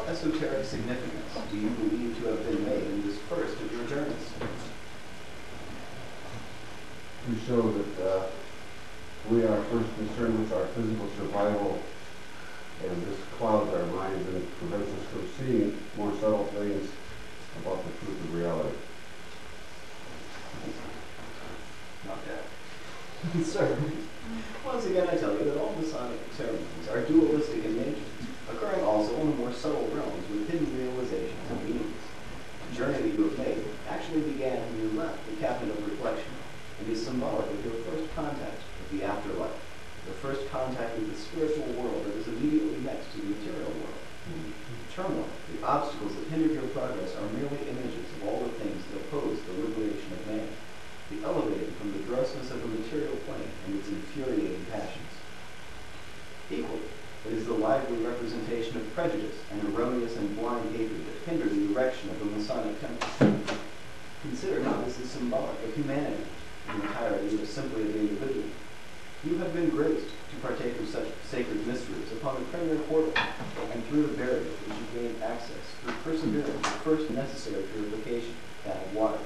esoteric significance do you believe to have been made in this first of your journeys? To show that we are first concerned with our physical survival, and this clouds our minds and prevents us from seeing more subtle things about the truth of reality. Not bad. Sir, once again I tell you that all Masonic ceremonies are dualistic in nature, occurring also in the more subtle realms with hidden realizations and meanings. The journey that you have made actually began when you left the cabinet of reflection and is symbolic of your first contact with the afterlife, the first contact with the spiritual world that is immediately next to the material world. The turmoil, the obstacles that hindered your progress are merely images of all the things that oppose the liberation of man, the elevating from the grossness of the material plane and its infuriating passions. Equally, it is the lively representation of prejudice and erroneous and blind hatred that hinder the erection of the Masonic temple. Consider how this is symbolic of humanity, the entirety or simply of the individual. You have been graced to partake of such sacred mysteries upon the premier portal, and through the barrier which you gained access through persevering the first necessary purification, that of water.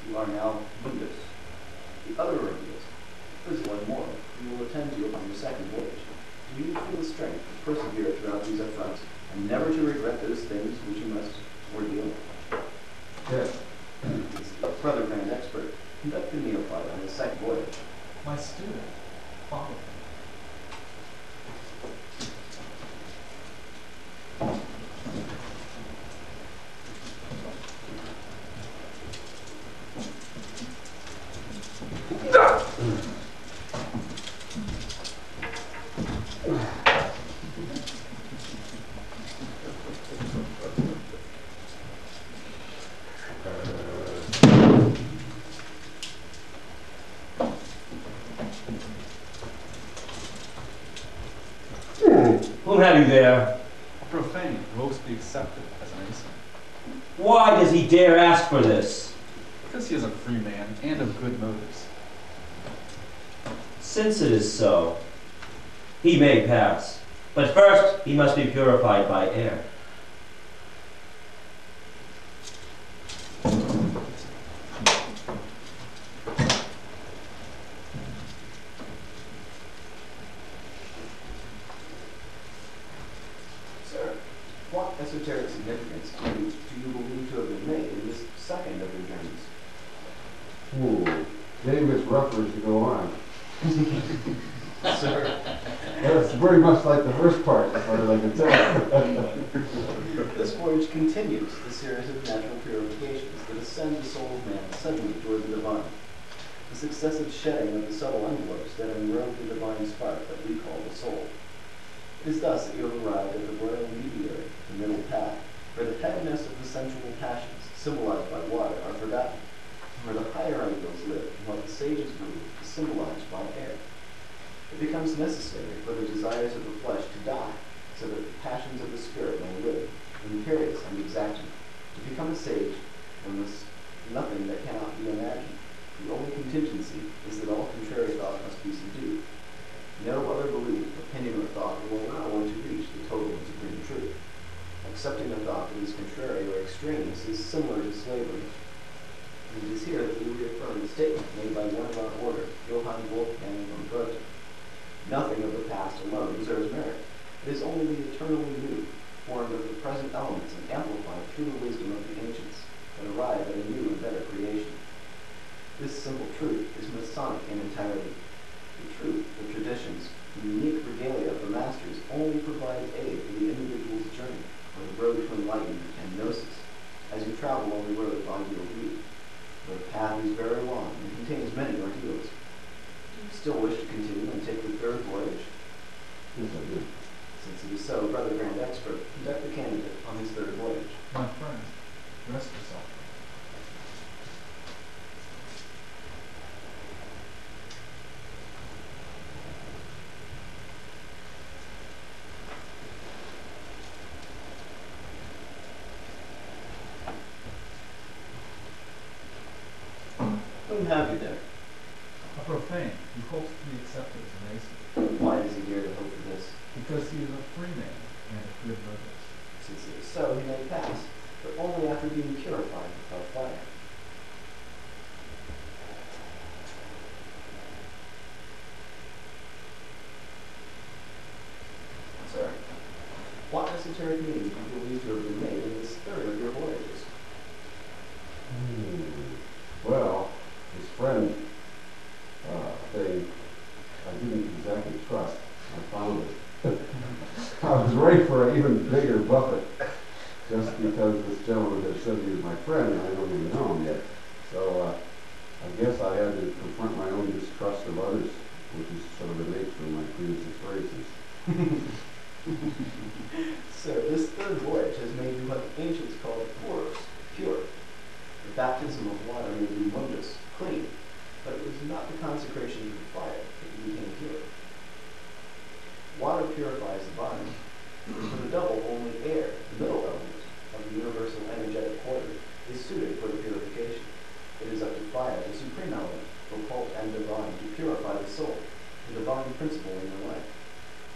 You are now Buddhist. The other ordeals, physical and moral, you will attend to upon your second voyage. Do you feel the strength to persevere throughout these affronts, and never to regret those things which you must ordeal? Yes. Brother Grand Expert, conduct the neophyte on his second voyage. My student, follow him. Whom have you there? Profane will always be accepted as an Mason. Why does he dare ask for this? Because he is a free man and of good motives. Since it is so, he may pass. But first, he must be purified by air. Sir, what esoteric significance do you believe to have been made in this second of your journeys? Ooh, David's rougher as you go on. Sir, That's very much like the first part, as far as I can tell. this voyage continues the series of natural purifications that ascend the soul of man suddenly toward the divine. The successive shedding of the subtle envelopes that enrobe the divine spark that we call the soul. It is thus that you have arrived at the royal mediary, the middle path, where the heaviness of the sensual passions, symbolized by water, are forgotten, where the higher ideals live, and what the sages believe is symbolized by air. It becomes necessary for the desires of the flesh to die, so that the passions of the spirit may live, imperious and exacting. To become a sage, one must nothing that cannot be imagined. The only contingency is that all contrary thought must be subdued. No other belief, opinion, or thought will allow one to reach the total and supreme truth. Accepting a thought that is contrary or extraneous is similar to slavery. And it is here that we reaffirm the statement made by one of our order, Johann Wolfgang von Goethe. Nothing of the past alone deserves merit. It is only the eternally new, formed of the present elements and amplified through the wisdom of the ancients, that arrive at a new and better creation. This simple truth is Masonic in entirety. The truth, the traditions, the unique regalia of the masters only provide aid for the individual's journey, or the road to enlightenment and gnosis, as you travel on the road of ideal beauty. The path is very long and contains many ordeals. Do you still wish to continue and take the third voyage? Yes, I do. Since it is so, Brother Grand Expert, conduct the candidate on his third voyage. My friend, rest yourself. Whom have you there? A profane who hopes to be accepted as a Mason. Why does he dare to hope for this? Because he is a free man and of good motives. Since it is esoteric meaning you believe to have been made in this third of your voyages? Well, his friend thing, I didn't exactly trust. I found it. I was ready for an even bigger buffet, just because this gentleman had said he was my friend, and I don't even know him yet. So I guess I had to confront my own distrust of others, which is sort of the nature of my previous experiences. Sir, this third voyage has made you what the ancients called puros, pure. The baptism of water made you mundus, clean, but it was not the consecration of the fire that you became pure. Water purifies the body. For the double, only air, the middle element of the universal energetic order, is suited for the purification. It is up to fire, the supreme element, occult and divine, to purify the soul, the divine principle in your life,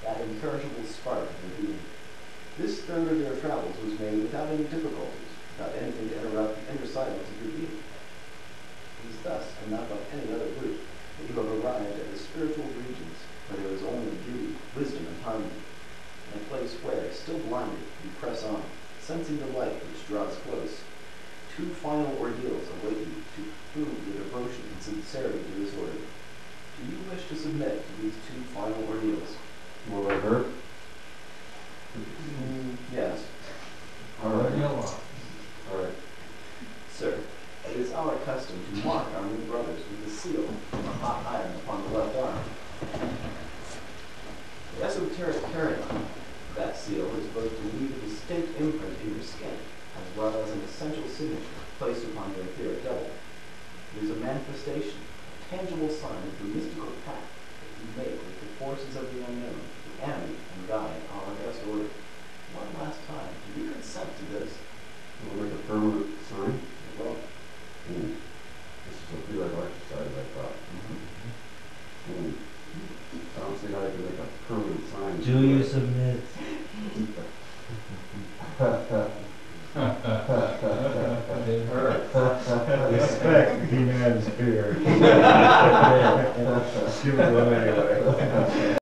that imperishable spark of your being. This third of your travels was made without any difficulties, without anything to interrupt the inner silence of your being. It is thus, and not by any other route, that you have arrived at the spiritual regions where there is only beauty, wisdom, and harmony, in a place where, still blinded, you press on, sensing the light which draws close. Two final ordeals await you to prove your devotion and sincerity to this order. Do you wish to submit to these two final ordeals? Will I hurt? Yes. All right. All right. Sir, it is our custom to mark our new brothers with the seal of a hot iron upon the left arm. The esoteric paradigm of that seal is both to leave a distinct imprint in your skin, as well as an essential signature placed upon your etheric double. It is a manifestation, a tangible sign of the mystical pact that you make with the forces of the unknown to animate and guide our august order. One last time, do you consent to this? Will make a permanent sign? Well, This is a theoretical exercise, I thought. I don't see how I can make a permanent sign. Do you submit? It hurts. Respect the man's fear. Give it to him anyway.